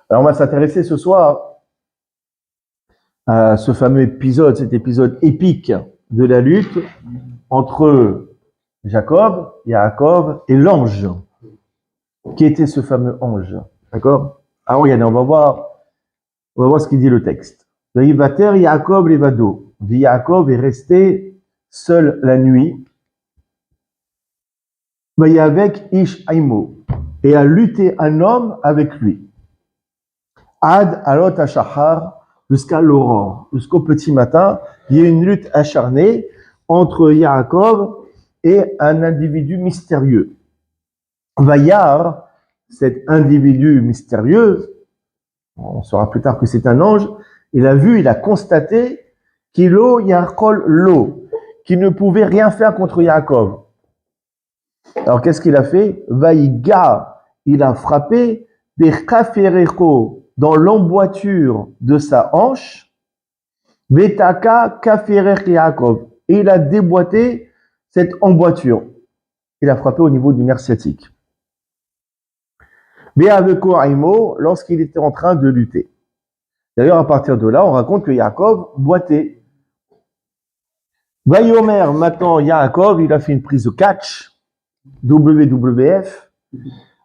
Alors, on va s'intéresser ce soir à ce fameux épisode, cet épisode épique de la lutte entre Jacob, Yaakov et l'ange. Qui était ce fameux ange? D'accord? Alors, regardez, on va voir ce qu'il dit le texte. Vaïvater Yaakov levado. Yaakov est resté seul la nuit. Vaïavek ish aimo. Et a lutté un homme avec lui. Ad alot hashachar, jusqu'à l'aurore, jusqu'au petit matin, il y a une lutte acharnée entre Yaakov et un individu mystérieux. Vayar, cet individu mystérieux, on saura plus tard que c'est un ange, il a constaté qu'Ilo Yaakol Lo, qu'il ne pouvait rien faire contre Yaakov. Alors qu'est-ce qu'il a fait? Vaïga, il a frappé Bekaferecho, dans l'emboîture de sa hanche, Betaka Kaferech Yaakov, et il a déboîté cette emboîture. Il a frappé au niveau du nerf sciatique. Be'aveko Aimo, lorsqu'il était en train de lutter. D'ailleurs, à partir de là, on raconte que Yaakov boitait. Vayomer, maintenant, Yaakov, il a fait une prise de catch, WWF.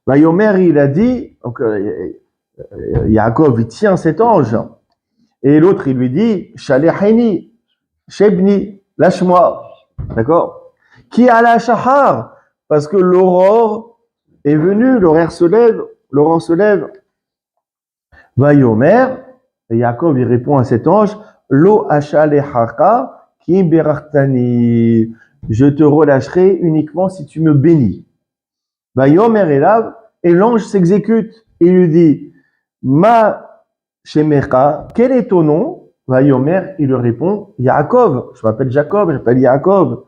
Vayomer, il a dit, donc, Yaakov, il tient cet ange. Et l'autre, il lui dit, Shaleheni, Shebni, lâche-moi. D'accord? Qui a la shahar? Parce que l'aurore est venue, l'aurore se lève. Vayomer, et Yaakov, il répond à cet ange, Lo ashalehaka ki berartani. Je te relâcherai uniquement si tu me bénis. Vayomer Elav, et l'ange s'exécute. Il lui dit, Ma Shemecha, quel est ton nom? Vayomer, il lui répond, Yaakov. Je m'appelle Jacob, je m'appelle Yaakov.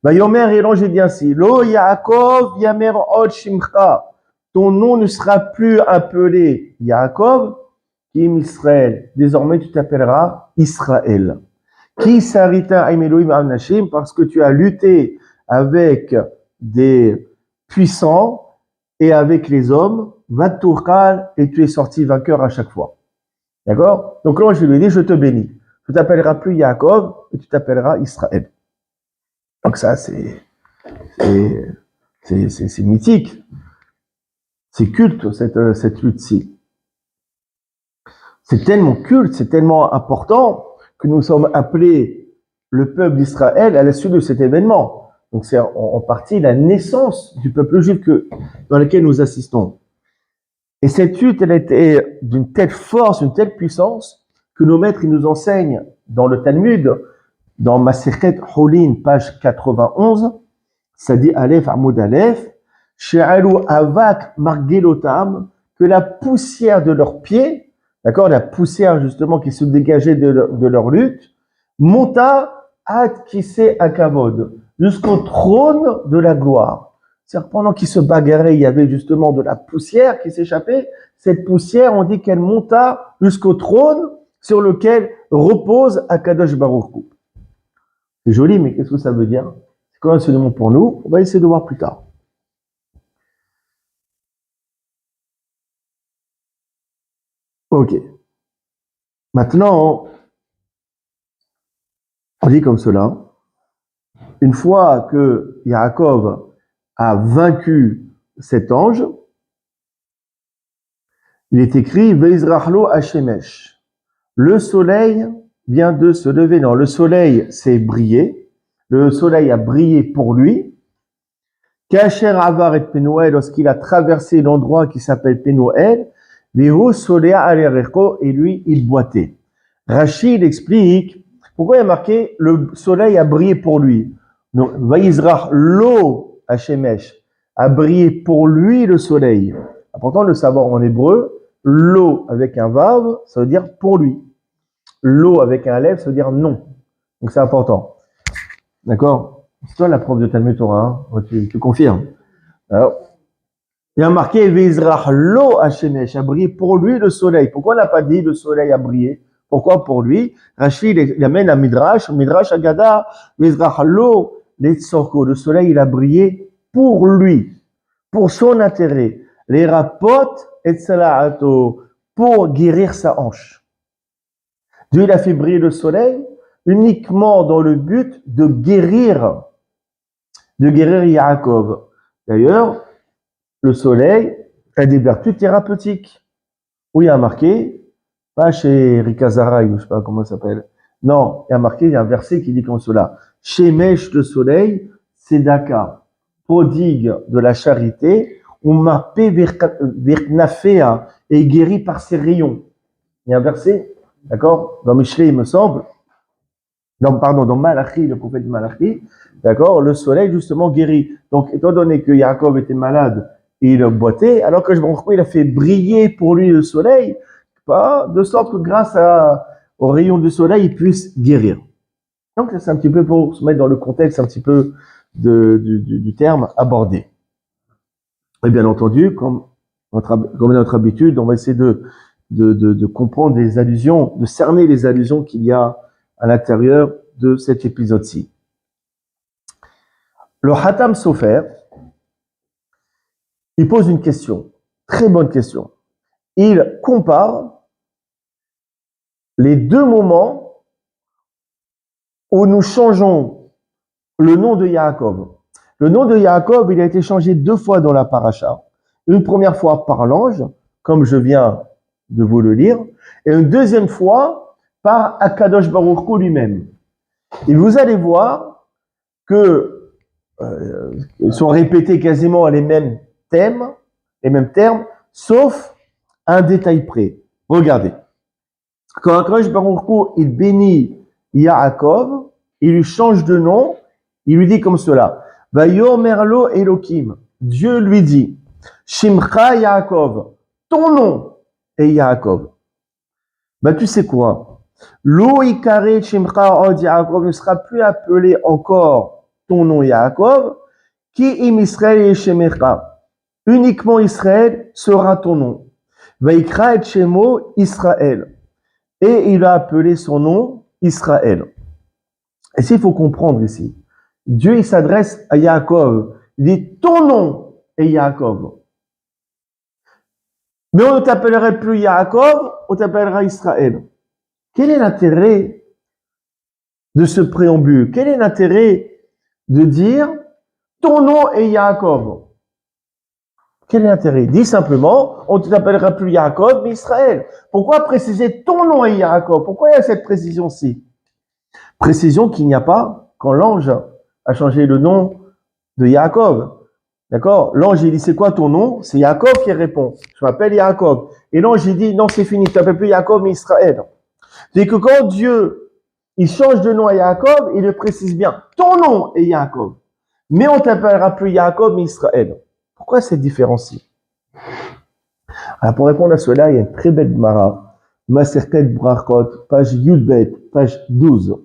Vayomer, et l'ange dit ainsi, Lo Yaakov Yamer Od Shimcha. Ton nom ne sera plus appelé Yaakov, Kim Israël. Désormais, tu t'appelleras Israël. Qui sarita Aimeloim Amnashim, parce que tu as lutté avec des puissants et avec les hommes, Vaturkal, et tu es sorti vainqueur à chaque fois. D'accord? Donc l'ange lui dit, je te bénis. Tu t'appelleras plus Yaakov, et tu t'appelleras Israël. Donc ça, c'est mythique. C'est culte, cette lutte-ci. C'est tellement culte, c'est tellement important que nous sommes appelés le peuple d'Israël à la suite de cet événement. Donc c'est en partie la naissance du peuple juif dans lequel nous assistons. Et cette lutte, elle était d'une telle force, d'une telle puissance, que nos maîtres ils nous enseignent dans le Talmud, dans Masechet Holin, page 91, ça dit Aleph Amoud Aleph, She'alu Avak Margelotam, que la poussière de leurs pieds, d'accord, la poussière justement qui se dégageait de leur lutte, monta ad Kissé Akavod, jusqu'au trône de la gloire. C'est-à-dire pendant qu'ils se bagarraient, il y avait justement de la poussière qui s'échappait. Cette poussière, on dit qu'elle monta jusqu'au trône sur lequel repose Akadosh Baruch Hu. C'est joli, mais qu'est-ce que ça veut dire? C'est quoi un enseignement pour nous? On va essayer de voir plus tard. Ok. Maintenant, on dit comme cela. Une fois que Yaakov a vaincu cet ange, il est écrit Veizrachlo Hashemesh. Le soleil vient de se lever. Non, le soleil s'est brillé. Le soleil a brillé pour lui. Kacher Avar et Penuel, lorsqu'il a traversé l'endroit qui s'appelle Penuel, Vehu Solea Alerecho, et lui, il boitait. Rachid explique pourquoi il y a marqué le soleil a brillé pour lui. Donc, Vaizrach lo Hashemesh, a brillé pour lui le soleil. Important de le savoir en hébreu, lo avec un vav, ça veut dire pour lui. Lo avec un aleph, ça veut dire non. Donc c'est important. D'accord? C'est toi la prof de Talmud Torah, hein? Tu confirmes. Alors, il y a marqué Veizrach lo Hashemesh, a brillé pour lui le soleil. Pourquoi on n'a pas dit le soleil a brillé? Pourquoi pour lui? Rachid il amène à Midrash Agada, Veizrach lo Letzorko, le soleil il a brillé pour lui, pour son intérêt. Les rapotes et sala'ato, pour guérir sa hanche. Dieu il a fait briller le soleil uniquement dans le but de guérir Yaakov. D'ailleurs, le soleil a des vertus thérapeutiques. Où il y a marqué, pas chez Rikazara, je ne sais pas comment ça s'appelle. Non, il y a marqué, il y a un verset qui dit comme cela. Shemesh, le soleil, Sedaka, prodigue de la charité, on mappé Virknafea, et guéri par ses rayons. Il y a un verset, d'accord, dans Michelet, il me semble, dans Malachi, le prophète Malachi, d'accord, le soleil justement guérit. Donc, étant donné que Yaakov était malade et il boitait, alors que il a fait briller pour lui le soleil, de sorte que grâce aux rayons du soleil, il puisse guérir. Donc, c'est un petit peu pour se mettre dans le contexte un petit peu du terme abordé. Et bien entendu, comme notre habitude, on va essayer de comprendre les allusions, de cerner les allusions qu'il y a à l'intérieur de cet épisode-ci. Le Hatam Sofer, il pose une question, très bonne question. Il compare les deux moments où nous changeons le nom de Yaakov. Le nom de Yaakov, il a été changé 2 fois dans la paracha. Une première fois par l'ange, comme je viens de vous le lire, et une deuxième fois par Akadosh Baruch Hu lui-même. Et vous allez voir que sont répétés quasiment les mêmes termes, sauf un détail près. Regardez. Quand Akadosh Baruch Hu, il bénit Yaakov, il lui change de nom, il lui dit comme cela. Vayomerlo Elohim. Dieu lui dit, Shimcha Yaakov, ton nom est Yaakov. Tu sais quoi? Lo Ikare Shimcha Od Yaakov ne sera plus appelé encore ton nom Yaakov, qui im Israël et Shemecha. Uniquement Israël sera ton nom. Vaikra et Shemo Israël. Et il a appelé son nom Israël. Et s'il faut comprendre ici, Dieu il s'adresse à Yaakov. Il dit ton nom est Yaakov. Mais on ne t'appellerait plus Yaakov, on t'appellera Israël. Quel est l'intérêt de ce préambule? Quel est l'intérêt de dire ton nom est Yaakov? Quel est l'intérêt? Dis simplement, on ne t'appellera plus Yaakov, mais Israël. Pourquoi préciser ton nom est Yaakov? Pourquoi il y a cette précision-ci? Précision qu'il n'y a pas quand l'ange a changé le nom de Yaakov. D'accord? L'ange, il dit, c'est quoi ton nom? C'est Yaakov qui répond. Je m'appelle Yaakov. Et l'ange, il dit, non, c'est fini, tu t'appelles plus Yaakov, mais Israël. C'est que quand Dieu, il change de nom à Yaakov, il le précise bien. Ton nom est Yaakov. Mais on t'appellera plus Yaakov, mais Israël. Pourquoi cette différence-ci? Alors, pour répondre à cela, il y a une très belle Gemara. Maserket Brachot, page Yudbet, page 12.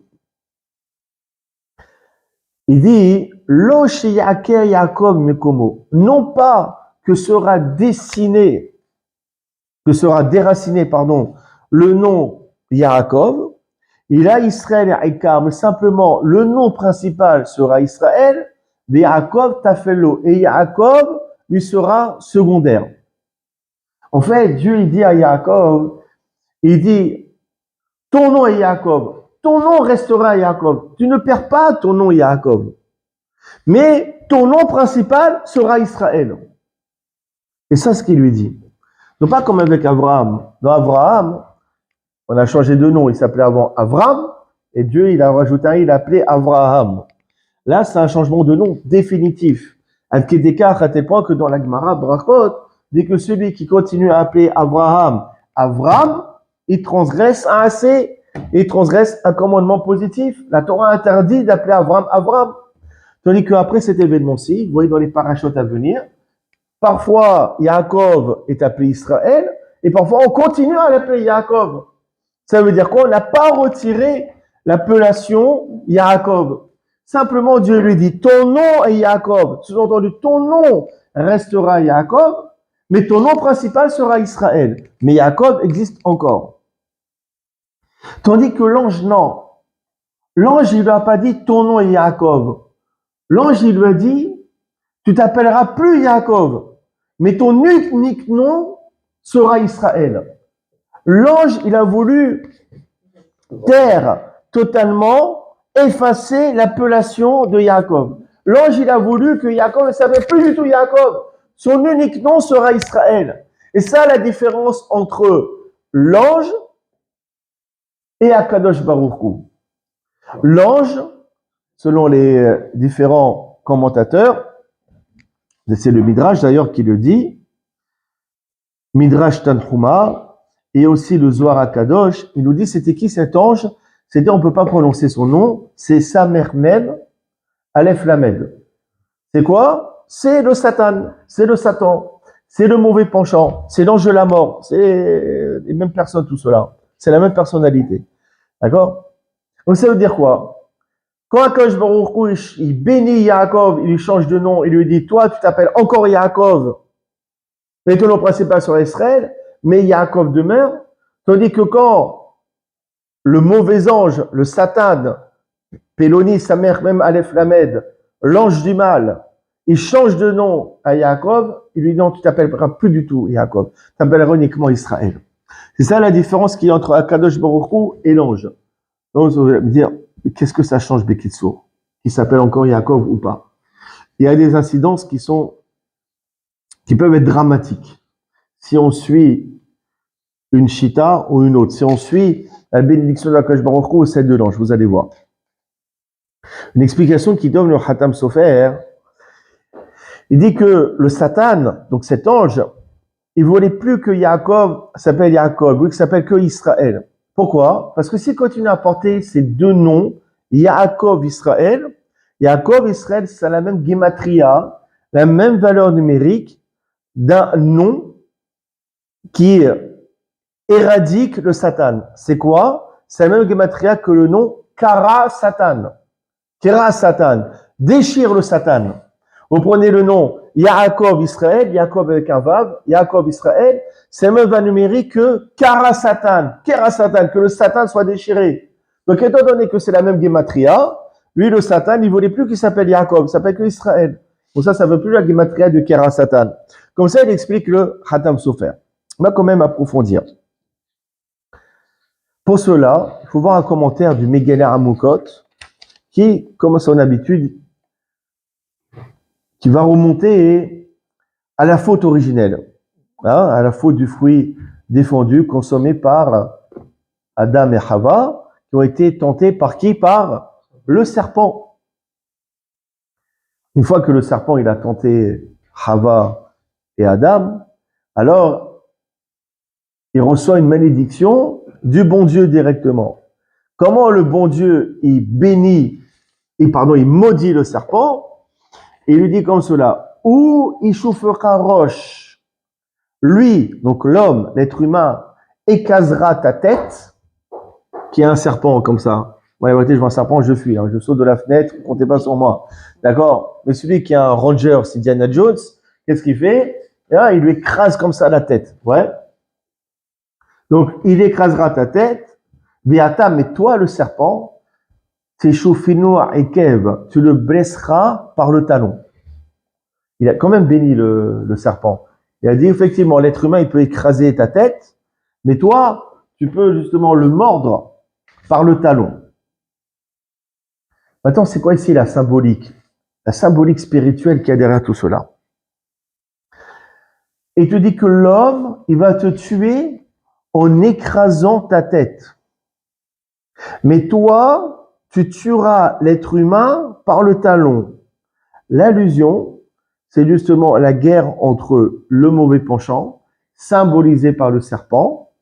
Il dit, Lo sheyaker Yaakov mekomo. Non pas que sera déraciné, le nom Yaakov. Il a Israël et Aikar, mais simplement le nom principal sera Israël, mais Yaakov Tafelo, et Yaakov lui sera secondaire. En fait, Dieu il dit à Yaakov, il dit, ton nom est Yaakov, ton nom restera Yaakov, tu ne perds pas ton nom Yaakov, mais ton nom principal sera Israël. Et ça, ce qu'il lui dit. Non pas comme avec Abraham. Dans Abraham, on a changé de nom, il s'appelait avant Avram, et Dieu, il a rajouté il a appelé Abraham. Là, c'est un changement de nom définitif. À tel point que dans la Gemara Brachot, dès que celui qui continue à appeler Abraham, Avram, il transgresse un commandement positif. La Torah interdit d'appeler Avram. Tandis qu'après cet événement-ci, vous voyez dans les parachutes à venir, parfois Yaakov est appelé Israël, et parfois on continue à l'appeler Yaakov. Ça veut dire quoi? On n'a pas retiré l'appellation Yaakov. Simplement, Dieu lui dit, ton nom est Yaakov. Sous-entendu, ton nom restera Yaakov, mais ton nom principal sera Israël. Mais Yaakov existe encore. Tandis que l'ange, non. L'ange, il lui a pas dit, ton nom est Yaakov. L'ange, il lui a dit, tu t'appelleras plus Yaakov, mais ton unique nom sera Israël. L'ange, il a voulu taire totalement, effacer l'appellation de Yaakov. L'ange, il a voulu que Yaakov ne s'appelle plus du tout Yaakov. Son unique nom sera Israël. Et ça, la différence entre l'ange et Akadosh Baruch Hu. L'ange, selon les différents commentateurs, c'est le Midrash d'ailleurs qui le dit, Midrash Tanhuma, et aussi le Zohar Akadosh, il nous dit c'était qui cet ange? C'était, on ne peut pas prononcer son nom, c'est Samer Mem, Aleph Lamed. C'est quoi? C'est le Satan, c'est le Satan, c'est le mauvais penchant, c'est l'ange de la mort, c'est les mêmes personnes tout cela, c'est la même personnalité. D'accord? Donc ça veut dire quoi? Quand Akadosh Baruch Hu, il bénit Yaakov, il lui change de nom, il lui dit, toi tu t'appelles encore Yaakov, mais ton nom principal sera Israël, mais Yaakov demeure, tandis que quand le mauvais ange, le Satan, Péloni, sa mère, même Aleph Lamed, l'ange du mal, il change de nom à Yaakov, il lui dit non, tu t'appelleras plus du tout Yaakov, tu t'appelleras uniquement Israël. C'est ça la différence qu'il y a entre Akadosh Baruch Hu et l'ange. Donc vous allez me dire, qu'est-ce que ça change Bekitsour, qui s'appelle encore Yaakov ou pas? Il y a des incidences qui peuvent être dramatiques. Si on suit une chita ou une autre, si on suit la bénédiction de Akadosh Baruch Hu ou celle de l'ange, vous allez voir. Une explication qui donne le Khatam Sofer, il dit que le Satan, donc cet ange, il voulait plus que Yaakov s'appelle Yaakov, il voulait qu'il s'appelle que Israël. Pourquoi? Parce que s'il continue à porter ces deux noms, Yaakov, Israël, c'est la même gematria, la même valeur numérique d'un nom qui éradique le Satan. C'est quoi? C'est la même gematria que le nom Kara Satan. Kara Satan. Déchire le Satan. Vous prenez le nom Yaakov Israël, Yaakov avec un vav, Yaakov Israël, c'est le même valeur numérique que Kara Satan, que le Satan soit déchiré. Donc étant donné que c'est la même gematria, lui le Satan, il ne voulait plus qu'il s'appelle Yaakov, il s'appelle que Israël. Pour ça, ça ne veut plus la gematria de Kara Satan. Comme ça, il explique le Khatam Sofer. On va quand même approfondir. Pour cela, il faut voir un commentaire du Megillah Amukot qui, comme à son habitude, qui va remonter à la faute originelle, à la faute du fruit défendu, consommé par Adam et Hava, qui ont été tentés par qui? Par le serpent. Une fois que le serpent il a tenté Hava et Adam, alors il reçoit une malédiction du bon Dieu directement. Comment le bon Dieu il maudit le serpent? Et il lui dit comme cela, ou Ishufera Roche, lui, donc l'homme, l'être humain, écrasera ta tête, qui est un serpent comme ça. Ouais, écoutez, je vois un serpent, je fuis, je saute de la fenêtre, comptez pas sur moi. D'accord? Mais celui qui est un ranger, c'est Indiana Jones, qu'est-ce qu'il fait? Et là, il lui écrase comme ça la tête. Ouais. Donc, il écrasera ta tête, Beata, mais toi, le serpent, et Kev, tu le blesseras par le talon. Il a quand même béni le serpent. Il a dit effectivement, l'être humain, il peut écraser ta tête, mais toi, tu peux justement le mordre par le talon. Maintenant, c'est quoi ici la symbolique? La symbolique spirituelle qu'il y a derrière tout cela. Et il te dit que l'homme, il va te tuer en écrasant ta tête. Mais toi, tu tueras l'être humain par le talon. L'allusion, c'est justement la guerre entre le mauvais penchant, symbolisé par le serpent,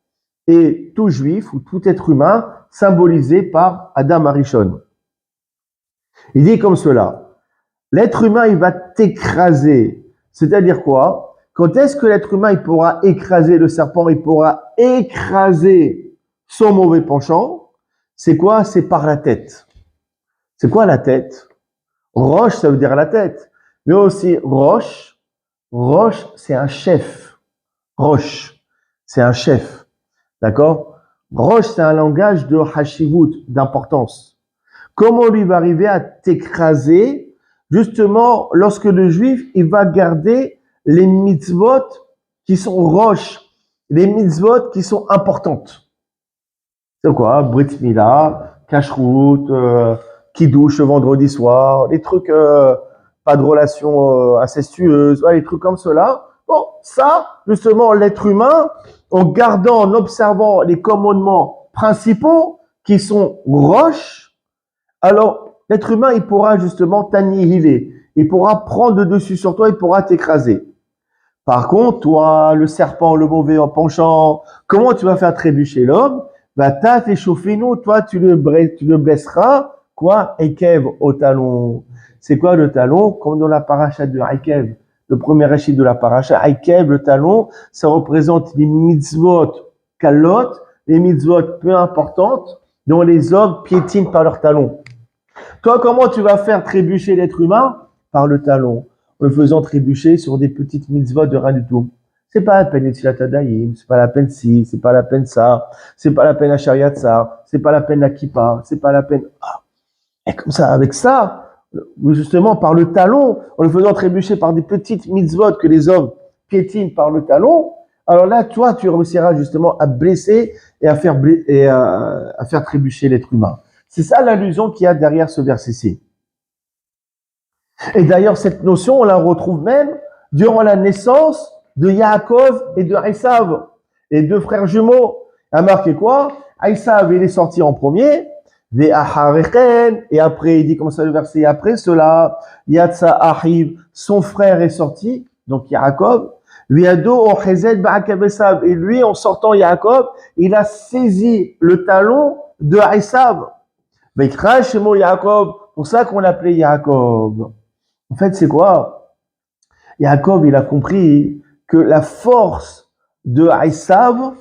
et tout juif ou tout être humain, symbolisé par Adam Arishon. Il dit comme cela, l'être humain, il va t'écraser. C'est-à-dire quoi? Quand est-ce que l'être humain, il pourra écraser le serpent, il pourra écraser son mauvais penchant? C'est quoi? C'est par la tête. C'est quoi la tête? Roche, ça veut dire la tête. Mais aussi Roche, c'est un chef. Roche, c'est un chef. D'accord? Roche, c'est un langage de hashivut, d'importance. Comment lui va arriver à t'écraser? Justement, lorsque le juif, il va garder les mitzvot qui sont roches, les mitzvot qui sont importantes. C'est quoi? Brit Mila, Kashrut, Kiddush le vendredi soir, les trucs, pas de relations incestueuses, les trucs comme cela. Bon, ça, justement, l'être humain, en gardant, en observant les commandements principaux qui sont roches, alors l'être humain, il pourra justement t'annihiler, il pourra prendre le dessus sur toi, il pourra t'écraser. Par contre, toi, le serpent, le mauvais en penchant, comment tu vas faire trébucher l'homme? Bah, t'as échauffé nous, toi, tu le blesseras, quoi? Ekev au talon. C'est quoi le talon? Comme dans la paracha de Ekev, le premier rachid de la paracha, Ekev, le talon, ça représente les mitzvot kalot, les mitzvot peu importantes, dont les hommes piétinent par leur talon. Toi, comment tu vas faire trébucher l'être humain? Par le talon, en le faisant trébucher sur des petites mitzvot de rien du tout. C'est pas la peine Etzilat Adayim, c'est pas la peine ci, c'est pas la peine ça, c'est pas la peine la Shariat ça, c'est pas la peine la Kippa, c'est pas la peine. Et comme ça, avec ça, justement par le talon, en le faisant trébucher par des petites mitzvot que les hommes piétinent par le talon, alors là, toi, tu réussiras justement à blesser et à faire trébucher l'être humain. C'est ça l'allusion qu'il y a derrière ce verset-ci. Et d'ailleurs, cette notion, on la retrouve même durant la naissance de Yaakov et de Esav, les deux frères jumeaux. A marqué quoi? Esav, il est sorti en premier, et après, il dit comme ça le verset, après cela, Yatsa Ahiv, son frère est sorti, donc Yaakov, et lui, en sortant Yaakov, il a saisi le talon de Esav. Yaakov, pour ça qu'on l'appelait Yaakov. En fait, c'est quoi? Yaakov, il a compris que la force de Esav,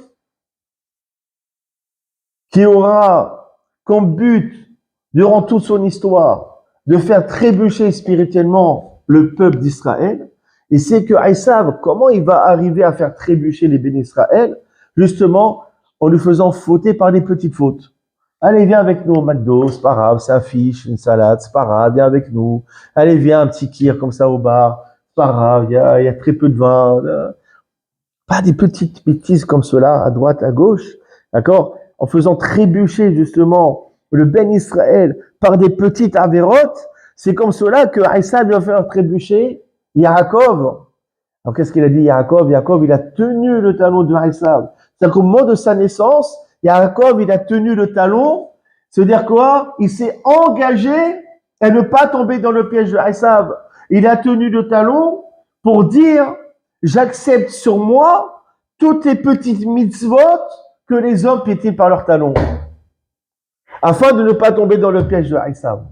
qui aura comme but, durant toute son histoire, de faire trébucher spirituellement le peuple d'Israël, et c'est que Esav, comment il va arriver à faire trébucher les bénis d'Israël? Justement, en lui faisant fauter par des petites fautes. Allez, viens avec nous au McDo, c'est pas grave, c'est un fish, une salade, c'est pas grave, viens avec nous. Allez, viens, un petit kir comme ça au bar, c'est pas grave, il y a très peu de vin. Pas des petites bêtises comme cela, à droite, à gauche, d'accord? En faisant trébucher justement le Ben Israël par des petites avérotes, c'est comme cela que Esav va faire trébucher Yaakov. Alors qu'est-ce qu'il a dit Yaakov? Yaakov, il a tenu le talon de Esav. C'est-à-dire qu'au moment de sa naissance, Yaakov, il a tenu le talon. C'est-à-dire quoi? Il s'est engagé à ne pas tomber dans le piège de Esav. Il a tenu le talon pour dire, j'accepte sur moi toutes les petites mitzvot que les hommes piétinent par leur talon. Afin de ne pas tomber dans le piège de Esav.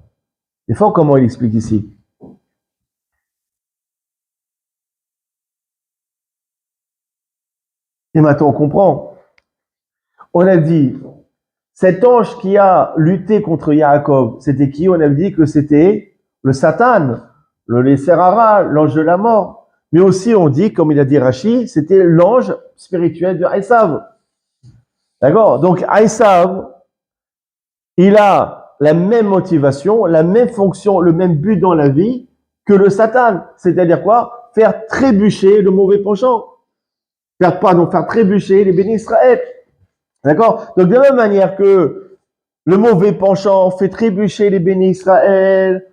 C'est fort comment il explique ici. Et maintenant, on comprend. On a dit, cet ange qui a lutté contre Yaakov, c'était qui? On a dit que c'était le Satan, le Lesserara, l'ange de la mort. Mais aussi, on dit, comme il a dit Rashi, c'était l'ange spirituel de Esav. D'accord? Donc, Esav, il a la même motivation, la même fonction, le même but dans la vie que le Satan. C'est-à-dire quoi? Faire trébucher le mauvais penchant. Faire trébucher les bénis Israël. D'accord? Donc, de la même manière que le mauvais penchant fait trébucher les bénis Israël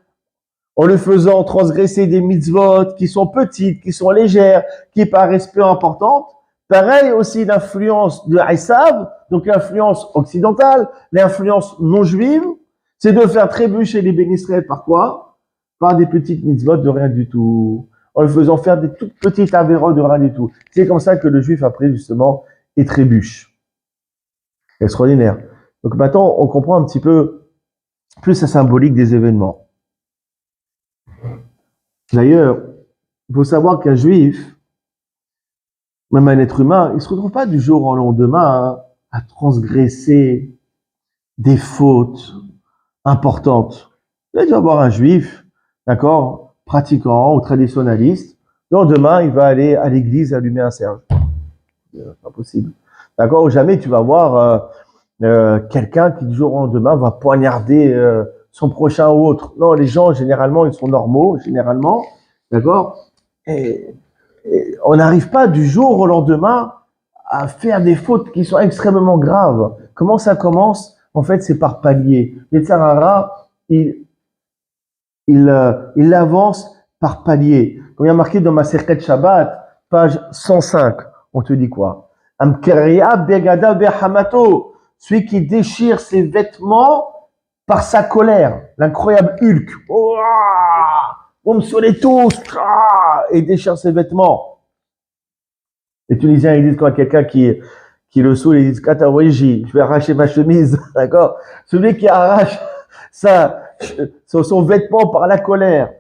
en le faisant transgresser des mitzvot qui sont petites, qui sont légères, qui paraissent peu importantes, pareil aussi l'influence de Esav, donc l'influence occidentale, l'influence non juive, c'est de faire trébucher les bénis Israël par quoi? Par des petites mitzvot de rien du tout. En le faisant faire des toutes petites avérotes de rien du tout. C'est comme ça que le juif après justement est trébuche. Extraordinaire. Donc maintenant, on comprend un petit peu plus la symbolique des événements. D'ailleurs, il faut savoir qu'un juif, même un être humain, il ne se retrouve pas du jour au lendemain à transgresser des fautes importantes. Là, tu vas voir un juif, d'accord, pratiquant ou traditionnaliste, le lendemain, il va aller à l'église allumer un cierge. Pas possible. D'accord? Jamais tu vas voir quelqu'un qui du jour au lendemain va poignarder son prochain ou autre. Non, les gens, généralement, ils sont normaux, généralement. D'accord? Et on n'arrive pas du jour au lendemain à faire des fautes qui sont extrêmement graves. Comment ça commence? En fait, c'est par palier. Yetzer hara, il avance par palier. Comme il y a marqué dans ma Masechet Shabbat, page 105, on te dit quoi? Amkeria begada behamato, celui qui déchire ses vêtements par sa colère, l'incroyable Hulk. On me saoulait tous, et déchire ses vêtements. Les Tunisiens, ils disent quand quelqu'un qui le saoule, ils disent Katawaji, je vais arracher ma chemise, d'accord? Celui qui arrache son vêtement par la colère.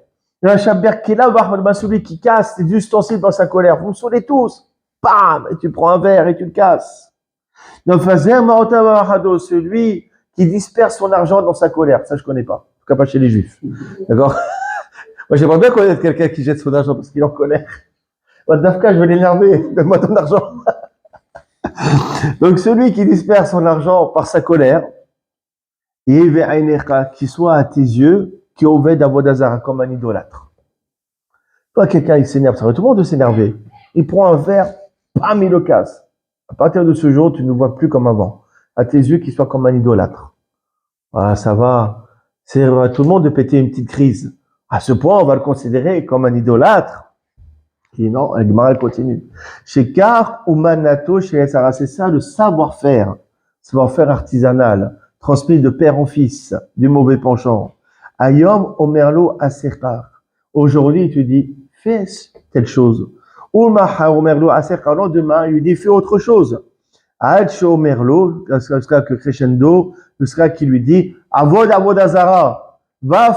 Un chaber qui est là, celui qui casse des ustensiles dans sa colère. Vous me saoulez tous. Bam! Et tu prends un verre et tu le casses. Donc, celui qui disperse son argent dans sa colère. Ça, je connais pas. En tout cas, pas chez les Juifs. D'accord? Moi, j'aimerais bien connaître quelqu'un qui jette son argent parce qu'il est en colère. Moi, Dafka, je vais l'énerver. Donne-moi ton argent. Donc, celui qui disperse son argent par sa colère, qui soit à tes yeux, qui obède à Vodazara comme un idolâtre. Toi, quelqu'un, il s'énerve, ça va tout le monde de s'énerver. Il prend un verre, bam, il le casse. À partir de ce jour, tu ne vois plus comme avant. À tes yeux, qu'il soit comme un idolâtre. Voilà, ça va. C'est à tout le monde de péter une petite crise. À ce point, on va le considérer comme un idolâtre. Et non, elle continue. Chez Kar ou Manato, chez les Sarah, c'est ça le savoir-faire artisanal, transmis de père en fils, du mauvais penchant. Ayom Omerlo Asekar. Aujourd'hui, tu dis, fais telle chose. Ulmaha Omerlo Asekar. Non, demain, il lui dit, fais autre chose. Aïcho Omerlo, jusqu'à que crescendo, jusqu'à qui lui dit, Avodazara, va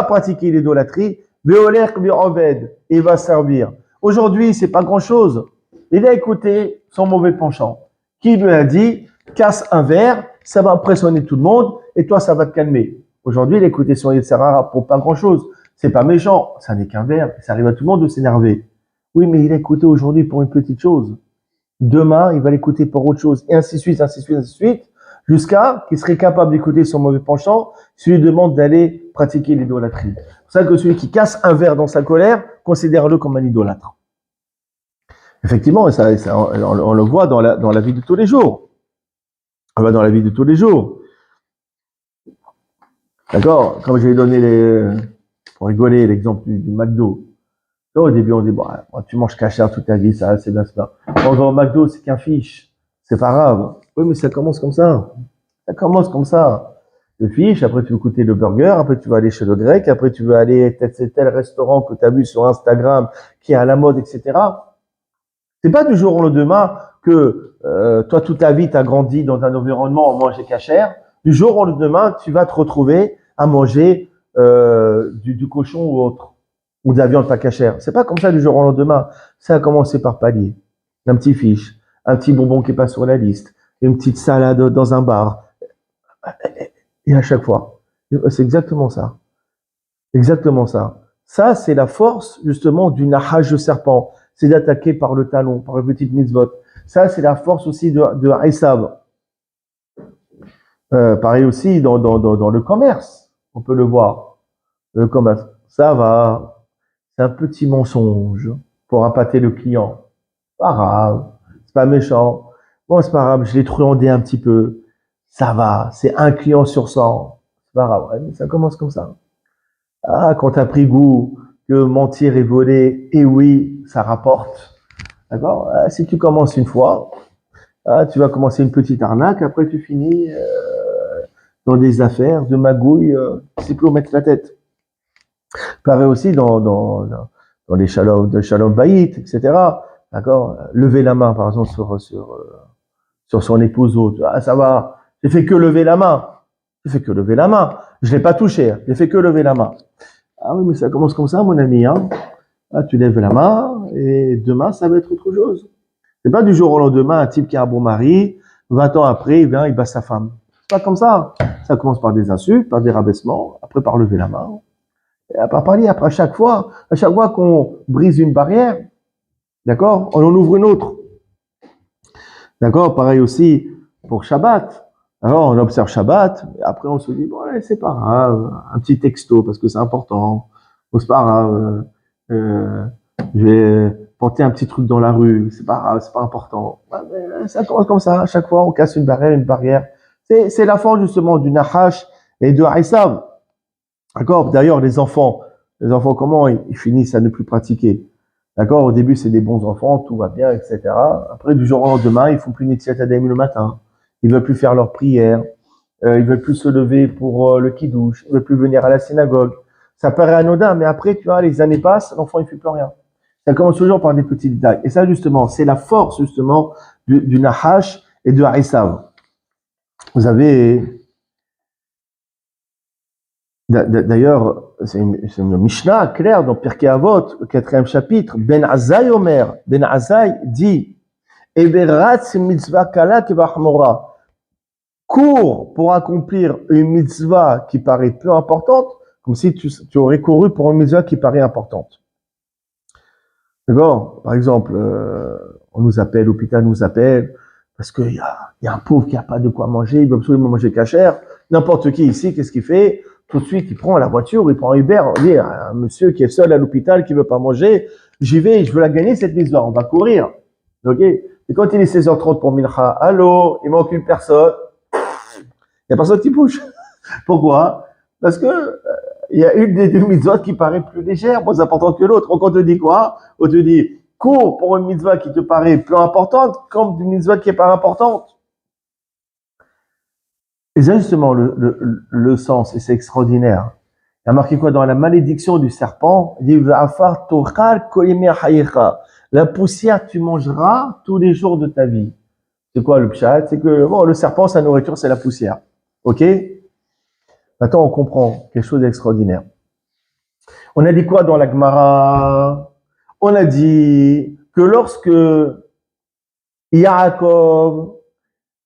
pratiquer l'idolâtrie, il va servir. Aujourd'hui, c'est pas grand chose. Il a écouté son mauvais penchant. Qui lui a dit, casse un verre, ça va impressionner tout le monde, et toi, ça va te calmer. Aujourd'hui, il a écouté son Yetzer hara pour pas grand chose. C'est pas méchant. Ça n'est qu'un verre. Ça arrive à tout le monde de s'énerver. Oui, mais il a écouté aujourd'hui pour une petite chose. Demain, il va l'écouter pour autre chose. Et ainsi de suite, ainsi de suite, ainsi de suite. Jusqu'à qu'il serait capable d'écouter son mauvais penchant, s'il lui demande d'aller pratiquer l'idolâtrie. C'est pour ça que celui qui casse un verre dans sa colère, considère-le comme un idolâtre. Effectivement, on le voit dans la vie de tous les jours. On va dans la vie de tous les jours. D'accord? Comme je vais donner pour rigoler, l'exemple du McDo. Au début, on dit, bon, tu manges cachère toute ta vie, ça, c'est bien, c'est bien. Quand on va au McDo, c'est qu'un fiche. C'est pas grave. Oui, mais ça commence comme ça. Ça commence comme ça. Le fiche, après tu veux goûter le burger, après tu vas aller chez le grec, après tu veux aller peut-être c'est tel restaurant que tu as vu sur Instagram qui est à la mode, etc. C'est pas du jour au lendemain que toi toute ta vie tu as grandi dans un environnement où on mangeait cachère. Du jour au lendemain, tu vas te retrouver à manger du cochon ou autre, ou de la viande pas cachère. C'est pas comme ça du jour au lendemain. Ça a commencé par palier. Un petit fiche, un petit bonbon qui passe sur la liste, une petite salade dans un bar. Et à chaque fois. C'est exactement ça. Exactement ça. Ça, c'est la force, justement, du nahaj de serpent. C'est d'attaquer par le talon, par le petit mitzvot. Ça, c'est la force aussi de Esav. Pareil aussi dans le commerce. On peut le voir. Le commerce. Ça va. C'est un petit mensonge pour appâter le client. Pas grave. C'est pas méchant. Bon, c'est pas grave. Je l'ai truandé un petit peu. Ça va, c'est un client sur 100. C'est pas grave, mais ça commence comme ça. Ah, quand t'as pris goût que mentir et voler, et oui, ça rapporte. D'accord? Si tu commences une fois, tu vas commencer une petite arnaque, après tu finis dans des affaires de magouille, tu sais plus où mettre la tête. Pareil aussi dans les shalom bayit, etc. D'accord? Lever la main, par exemple, sur son épouse ou autre. Ah, ça va. J'ai fait que lever la main. J'ai fait que lever la main. Je l'ai pas touché. J'ai fait que lever la main. Ah oui, mais ça commence comme ça, mon ami. Hein. Ah, tu lèves la main et demain, ça va être autre chose. C'est pas du jour au lendemain, un type qui a un bon mari, 20 ans après, il vient, il bat sa femme. C'est pas comme ça. Ça commence par des insultes, par des rabaissements, après par lever la main. Et après parler, après à chaque fois qu'on brise une barrière, d'accord, on en ouvre une autre. D'accord, pareil aussi pour Shabbat. Alors, on observe Shabbat, et après on se dit, bon, allez, c'est pas grave, un petit texto, parce que c'est important. Bon, c'est pas grave, Porter un petit truc dans la rue, c'est pas grave, c'est pas important. Ouais, mais ça commence comme ça, à chaque fois, on casse une barrière. C'est la force, justement, du Nahash et de Aïssav. D'accord? D'ailleurs, les enfants, comment ils finissent à ne plus pratiquer? D'accord? Au début, c'est des bons enfants, tout va bien, etc. Après, du jour au lendemain, ils font plus Netiat Adayim le matin. Ils veulent plus faire leur prière. Ils veulent plus se lever pour le kidouche. Ils veulent plus venir à la synagogue. Ça paraît anodin, mais après, tu vois, les années passent, l'enfant, il fait plus rien. Ça commence toujours par des petits détails. Et ça, justement, c'est la force, justement, du Nahash et de Aïssav. Vous avez, d'ailleurs, c'est une Mishnah claire dans Pirkei Avot, le 4e chapitre. Ben Azai Omer, Ben Azai dit, Eberatz mitzvah kala kebachmora. Cours pour accomplir une mitzvah qui paraît peu importante, comme si tu aurais couru pour une mitzvah qui paraît importante. D'accord? Par exemple, on nous appelle, l'hôpital nous appelle, parce qu'il y a un pauvre qui n'a pas de quoi manger, il veut absolument manger cachère. N'importe qui ici, qu'est-ce qu'il fait? Tout de suite, il prend la voiture, il prend Uber, on dit un monsieur qui est seul à l'hôpital, qui veut pas manger, j'y vais, je veux la gagner cette mitzvah, on va courir. Ok? Et quand il est 16h30 pour Mincha, allô, il manque une personne, il n'y a personne qui bouge. Pourquoi? Parce que il y a une des deux mitzvot qui paraît plus légère, moins importante que l'autre. Donc on te dit quoi? On te dit, cours pour une mitzvah qui te paraît plus importante, comme une mitzvah qui n'est pas importante. Et c'est justement le sens, et c'est extraordinaire. Il y a marqué quoi dans la malédiction du serpent? Il dit, la poussière tu mangeras tous les jours de ta vie. C'est quoi le pshat? C'est que bon, le serpent, sa nourriture, c'est la poussière. Ok? Maintenant, on comprend quelque chose d'extraordinaire. On a dit quoi dans la Gemara? On a dit que lorsque Yaakov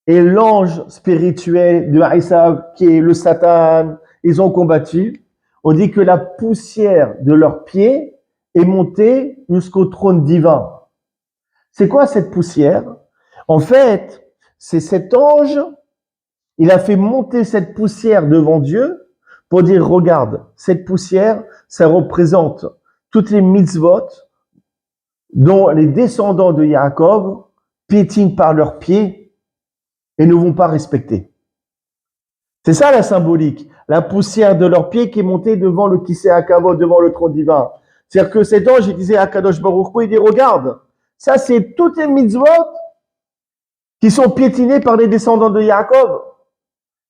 et l'ange spirituel de Esav, qui est le Satan, ils ont combattu, on dit que la poussière de leurs pieds est montée jusqu'au trône divin. C'est quoi cette poussière? En fait, c'est cet ange, il a fait monter cette poussière devant Dieu pour dire, regarde, cette poussière, ça représente toutes les mitzvot dont les descendants de Yaakov piétinent par leurs pieds et ne vont pas respecter. C'est ça la symbolique, la poussière de leurs pieds qui est montée devant le Kisei Hakavod, devant le trône divin. C'est-à-dire que cet ange, il disait à Kadosh Baruch Hu, il dit, regarde, ça c'est toutes les mitzvot qui sont piétinées par les descendants de Yaakov.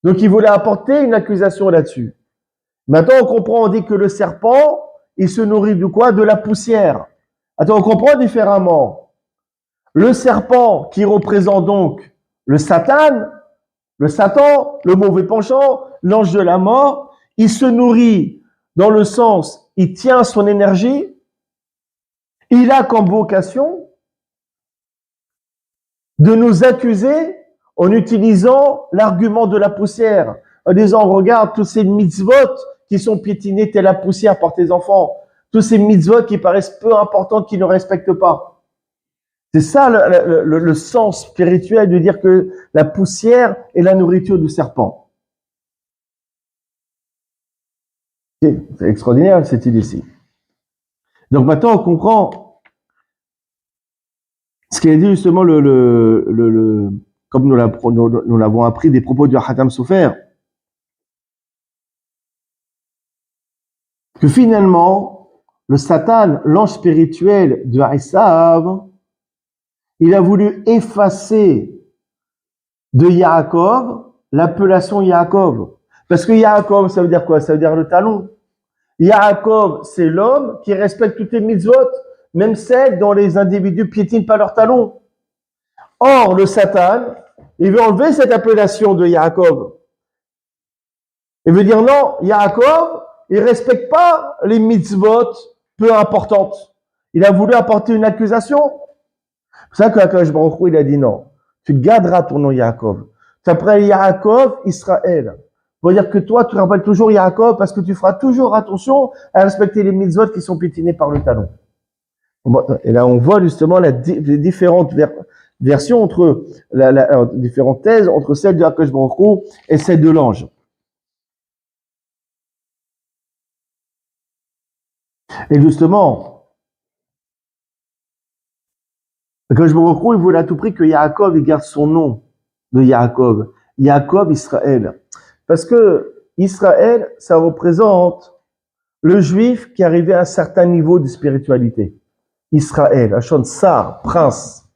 Donc il voulait apporter une accusation là-dessus. Maintenant on comprend, on dit que le serpent, il se nourrit de quoi? De la poussière. Attends, on comprend différemment. Le serpent qui représente donc le Satan, le mauvais penchant, l'ange de la mort, il se nourrit dans le sens, il tient son énergie, il a comme vocation de nous accuser en utilisant l'argument de la poussière, en disant, regarde, tous ces mitzvot qui sont piétinés telle la poussière par tes enfants, tous ces mitzvot qui paraissent peu importantes, qui ne respectent pas. C'est ça le sens spirituel de dire que la poussière est la nourriture du serpent. C'est extraordinaire cette idée ici. Donc maintenant on comprend ce qu'il a dit justement comme nous l'avons appris des propos du Hatam Sofer, que finalement le Satan, l'ange spirituel de Esav, il a voulu effacer de Yaakov l'appellation Yaakov. Parce que Yaakov, ça veut dire quoi? Ça veut dire le talon. Yaakov, c'est l'homme qui respecte toutes les mitzvot, même celles dont les individus piétinent pas leurs talons. Or, le Satan, il veut enlever cette appellation de Yaakov. Il veut dire non, Yaakov, il respecte pas les mitzvot peu importantes. Il a voulu apporter une accusation. C'est ça que Akash Baruch Hu, il a dit non. Tu garderas ton nom Yaakov. Tu appelles Yaakov, Israël. Ça veut dire que toi, tu rappelles toujours Yaakov parce que tu feras toujours attention à respecter les mitzvot qui sont piétinés par le talon. Et là, on voit justement les différentes versions entre différentes thèses entre celle de Akash Baruch Hu et celle de l'ange. Et justement, Quand je me retrouve, il voulait à tout prix que Yaakov il garde son nom de Yaakov. Yaakov Israël. Parce que Israël, ça représente le juif qui arrivait à un certain niveau de spiritualité. Israël, Hachon Tsar, prince.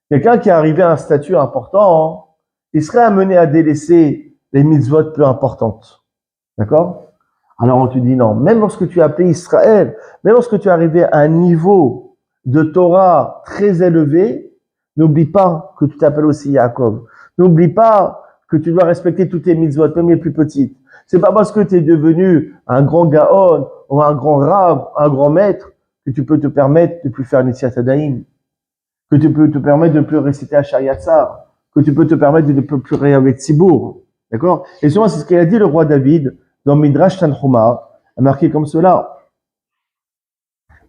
Quelqu'un qui est arrivé à un statut important, il serait amené à délaisser les mitzvot plus importantes. D'accord? Alors on te dit non. Même lorsque tu es appelé Israël, même lorsque tu es arrivé à un niveau de Torah très élevé, n'oublie pas que tu t'appelles aussi Yaakov. N'oublie pas que tu dois respecter toutes tes mitzvot, même les plus petites. C'est pas parce que tu es devenu un grand gaon ou un grand rab, un grand maître, que tu peux te permettre de plus faire Nitziat Adaïm, que tu peux te permettre de ne plus réciter à Shariatzar, que tu peux te permettre de ne plus réveiller Tzibour. D'accord? Et souvent, c'est ce qu'il a dit le roi David dans Midrash Tanchuma, a marqué comme cela.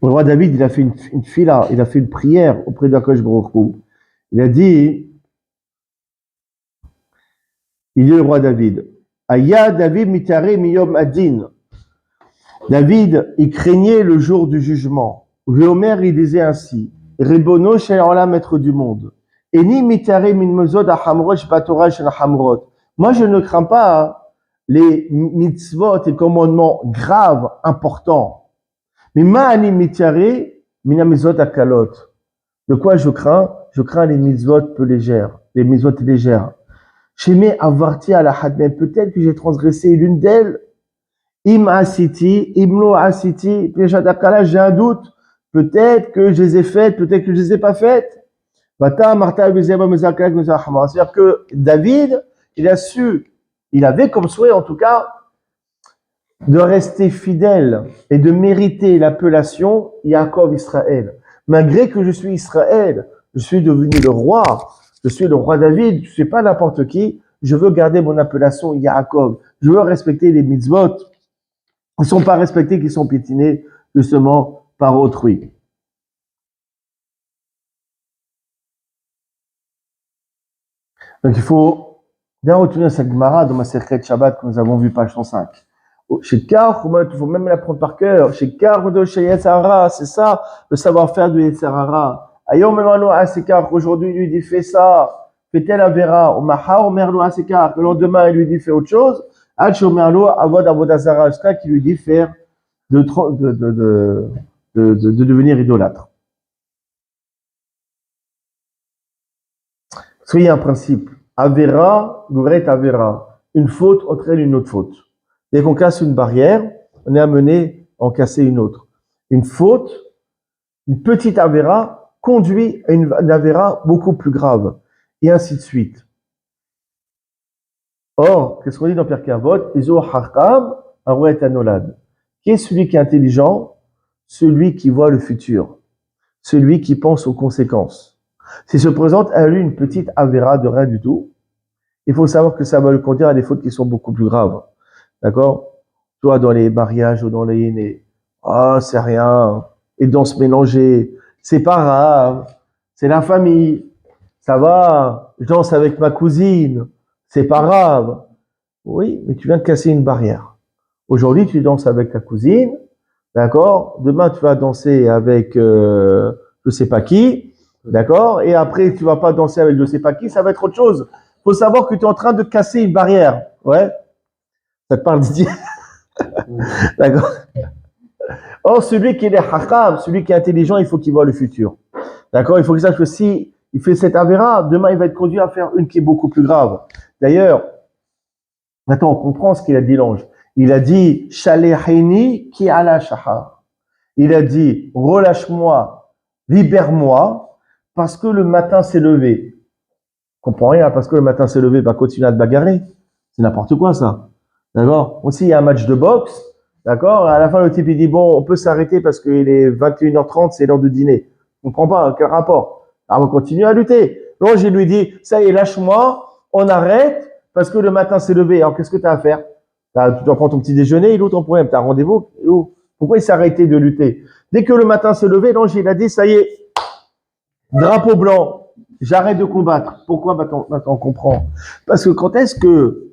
Le roi David, il a fait une fila, il a fait une prière auprès d'Akadosh Baruch Hu. Il a dit, il dit le roi David, Aya David mitare miyom adin. David, il craignait le jour du jugement. Véomer, il disait ainsi, Rebono shel olam, maître du monde. Eni mitare min mezod ahamrot shbatorah shel hamrot. Moi, je ne crains pas les mitzvot et commandements graves, importants. Mais ma'ani mitare min mezod akalot. De quoi je crains? Je crains les mitzvot peu légères, les mitzvot légères. Shemé avarti ala hadmen. Peut-être que j'ai transgressé l'une d'elles. Im asiti, imlo asiti, peshadakala, j'ai un doute. Peut-être que je les ai faites, peut-être que je les ai pas faites. C'est-à-dire que David, il a su, il avait comme souhait en tout cas, de rester fidèle et de mériter l'appellation Yaakov Israël. Malgré que je suis Israël, je suis devenu le roi, je suis le roi David, je suis pas n'importe qui, je veux garder mon appellation Yaakov. Je veux respecter les mitzvot. Ils ne sont pas respectés, qui sont piétinés justement par autrui. Donc il faut bien retenir cette Gemara dans ma Masechet Shabbat que nous avons vu page 105. Chez Kar, il faut même l'apprendre par cœur. Chez Kar, chez Yetzirah, c'est ça le savoir-faire de Yetzirah. Ayom Memano Asekar, aujourd'hui il lui dit fais ça, fais tel Avera. Au Mahar, Omerlo Asekar, le lendemain il lui dit fais autre chose.Ach Omerlo Avod Avodazara, jusqu'à qui lui dit faire de devenir idolâtre. Soyez un principe. Avera, Gouret Avera. Une faute entraîne une autre faute. Dès qu'on casse une barrière, on est amené à en casser une autre. Une faute, une petite Avera, conduit à une Avera beaucoup plus grave. Et ainsi de suite. Or, qu'est-ce qu'on dit dans Pirkei Avot? Izo Hakam, Arouet Anolad. Qui est celui qui est intelligent? Celui qui voit le futur. Celui qui pense aux conséquences. S'il se présente à lui une petite Avera de rien du tout, il faut savoir que ça va le conduire à des fautes qui sont beaucoup plus graves. D'accord? Soit dans les mariages ou dans les aînés. Ah, c'est rien. Et dans se mélanger. C'est pas grave. C'est la famille. Ça va. Je danse avec ma cousine. C'est pas grave. Oui, mais tu viens de casser une barrière. Aujourd'hui, tu danses avec ta cousine. D'accord? Demain, tu vas danser avec, je sais pas qui. D'accord? Et après, tu vas pas danser avec je sais pas qui. Ça va être autre chose. Faut savoir que tu es en train de casser une barrière. Ouais? Ça te parle Didier? D'accord? Or, celui qui est hakam, celui qui est intelligent, il faut qu'il voit le futur. D'accord? Il faut qu'il sache que si il fait cette avéra, demain, il va être conduit à faire une qui est beaucoup plus grave. D'ailleurs, maintenant, on comprend ce qu'il a dit l'ange. Il a dit, Shalehini ki ala shahar. Il a dit, relâche-moi, libère-moi, parce que le matin s'est levé. On comprend rien, parce que le matin s'est levé, va continuer à te bagarrer. C'est n'importe quoi, ça. D'accord? Aussi, il y a un match de boxe. D'accord? À la fin, le type, il dit, bon, on peut s'arrêter parce qu'il est 21h30, c'est l'heure de dîner. On comprend pas, quel rapport? Alors, on continue à lutter. L'ange, il lui dit, ça y est, lâche-moi, on arrête, parce que le matin s'est levé. Alors, qu'est-ce que tu as à faire? Tu dois prendre ton petit déjeuner, il est où ton problème? Tu as rendez-vous? Pourquoi il s'est arrêté de lutter? Dès que le matin s'est levé, l'ange, il a dit, ça y est, drapeau blanc, j'arrête de combattre. Pourquoi? Maintenant, on comprend. Parce que quand est-ce que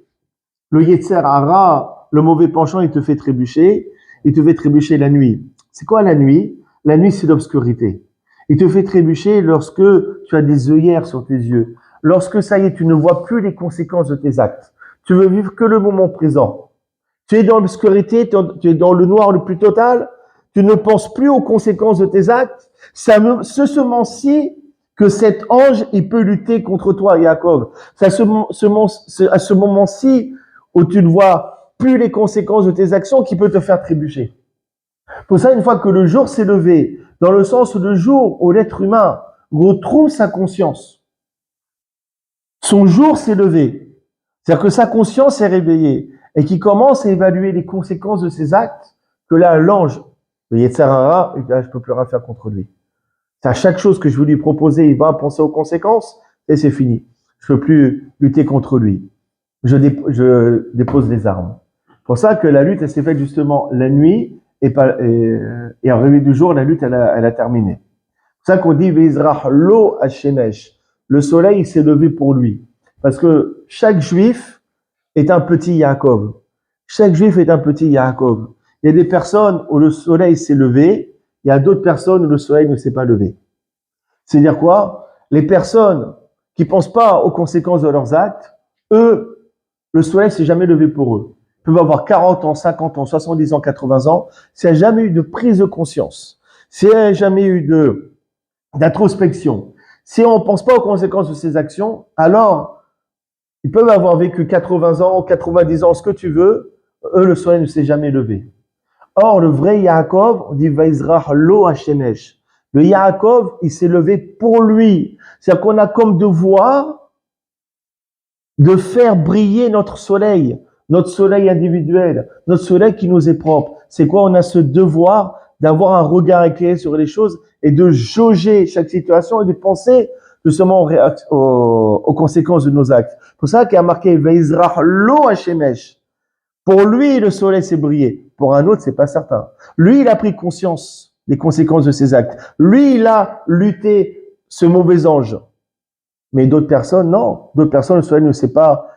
le Yetzer Hara, le mauvais penchant, il te fait trébucher la nuit. C'est quoi la nuit? La nuit, c'est l'obscurité. Il te fait trébucher lorsque tu as des œillères sur tes yeux. Lorsque ça y est, tu ne vois plus les conséquences de tes actes. Tu veux vivre que le moment présent. Tu es dans l'obscurité, tu es dans le noir le plus total. Tu ne penses plus aux conséquences de tes actes. C'est ce moment-ci que cet ange, il peut lutter contre toi, Jacob. C'est à ce moment-ci où tu ne vois plus les conséquences de tes actions qui peut te faire trébucher. Pour ça, une fois que le jour s'est levé, dans le sens où le jour où l'être humain retrouve sa conscience, son jour s'est levé, c'est-à-dire que sa conscience est réveillée et qu'il commence à évaluer les conséquences de ses actes, que là, l'ange, le Yetzer Hara, je ne peux plus rien faire contre lui. C'est à chaque chose que je veux lui proposer, il va penser aux conséquences et c'est fini. Je ne peux plus lutter contre lui. Je dépose les armes. C'est pour ça que la lutte, elle s'est faite justement la nuit et en réveil du jour, la lutte, elle a terminé. C'est ça qu'on dit Veizrach lo Hashemesh. Le soleil s'est levé pour lui. Parce que chaque juif est un petit Yaakov. Chaque juif est un petit Yaakov. Il y a des personnes où le soleil s'est levé, il y a d'autres personnes où le soleil ne s'est pas levé. C'est-à-dire quoi? Les personnes qui pensent pas aux conséquences de leurs actes, eux, le soleil s'est jamais levé pour eux. Ils peuvent avoir 40 ans, 50 ans, 70 ans, 80 ans. S'il n'y a jamais eu de prise de conscience, s'il n'y a jamais eu d'introspection, si on ne pense pas aux conséquences de ces actions, alors ils peuvent avoir vécu 80 ans, 90 ans, ce que tu veux, eux, le soleil ne s'est jamais levé. Or, le vrai Yaakov, on dit Vaizrach lo Hashemesh. Le Yaakov, il s'est levé pour lui. C'est-à-dire qu'on a comme devoir de faire briller notre soleil individuel, notre soleil qui nous est propre. C'est quoi? On a ce devoir d'avoir un regard éclairé sur les choses et de jauger chaque situation et de penser justement aux conséquences de nos actes. C'est pour ça qu'il y a marqué Veizrach lo Hashemesh. Pour lui, le soleil s'est brillé. Pour un autre, c'est pas certain. Lui, il a pris conscience des conséquences de ses actes. Lui, il a lutté ce mauvais ange. Mais d'autres personnes, non. D'autres personnes, le soleil ne s'est pas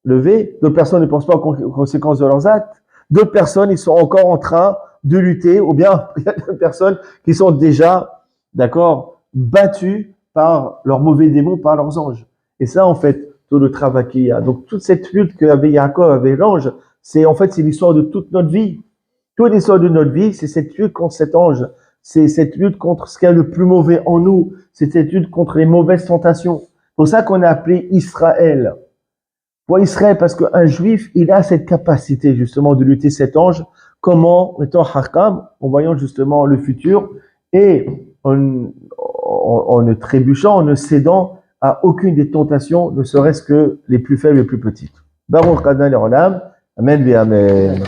levé. D'autres personnes ne pensent pas aux conséquences de leurs actes. D'autres personnes, ils sont encore en train de lutter. Ou bien, il y a des personnes qui sont déjà, d'accord, battues par leurs mauvais démons, par leurs anges. Et ça, en fait, tout le travail qu'il y a. Donc, toute cette lutte qu'avait Yaakov, avec l'ange, c'est l'histoire de toute notre vie. Toute l'histoire de notre vie, c'est cette lutte contre cet ange. C'est cette lutte contre ce qu'il y a le plus mauvais en nous. C'est cette lutte contre les mauvaises tentations. C'est pour ça qu'on a appelé Israël. Pour Israël, parce qu'un juif, il a cette capacité justement de lutter cet ange. Comment? Étant Hakam, en voyant justement le futur et en ne trébuchant, en ne cédant à aucune des tentations, ne serait-ce que les plus faibles et les plus petites. Baruch Adonai Olam. Amen, amen.